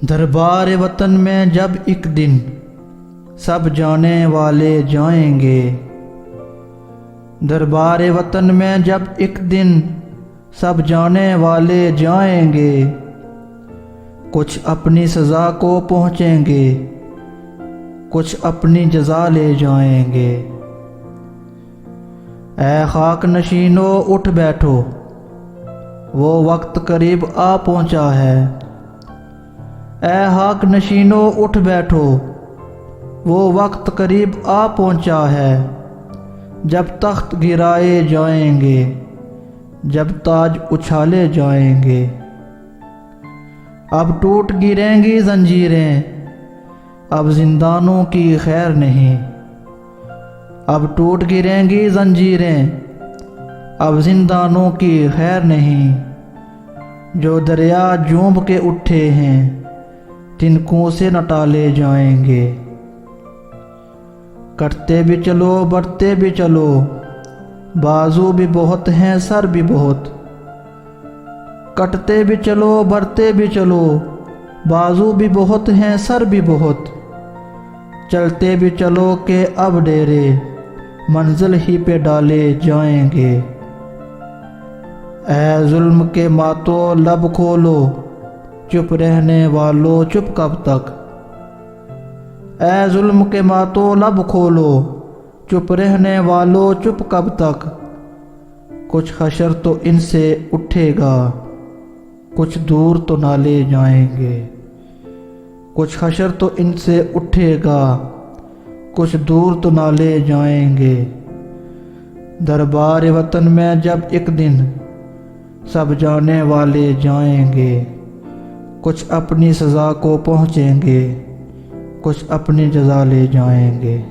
دربار وطن میں جب ایک دن سب جانے والے جائیں گے، دربار وطن میں جب ایک دن سب جانے والے جائیں گے، کچھ اپنی سزا کو پہنچیں گے، کچھ اپنی جزا لے جائیں گے۔ اے خاک نشینو اٹھ بیٹھو، وہ وقت قریب آ پہنچا ہے۔ اے خاک نشینو اٹھ بیٹھو، وہ وقت قریب آ پہنچا ہے، جب تخت گرائے جائیں گے، جب تاج اچھالے جائیں گے۔ اب ٹوٹ گریں گی زنجیریں، اب زندانوں کی خیر نہیں۔ اب ٹوٹ گریں گی زنجیریں، اب زندانوں کی خیر نہیں۔ جو دریا جونب کے اٹھے ہیں، تنکوں سے نہ ٹالے جائیں گے۔ کٹتے بھی چلو بڑھتے بھی چلو، بازو بھی بہت ہیں سر بھی بہت۔ کٹتے بھی چلو بڑھتے بھی چلو، بازو بھی بہت ہیں سر بھی بہت۔ چلتے بھی چلو کہ اب ڈیرے منزل ہی پہ ڈالے جائیں گے۔ اے ظلم کے ماتو لب کھولو، چپ رہنے والو چپ کب تک۔ اے ظلم کے ماتو لب کھولو، چپ رہنے والو چپ کب تک۔ کچھ حشر تو ان سے اٹھے گا، کچھ دور تو نہ لے جائیں گے۔ کچھ حشر تو ان سے اٹھے گا، کچھ دور تو نہ لے جائیں گے۔ دربار وطن میں جب ایک دن سب جانے والے جائیں گے، کچھ اپنی سزا کو پہنچیں گے، کچھ اپنی جزا لے جائیں گے۔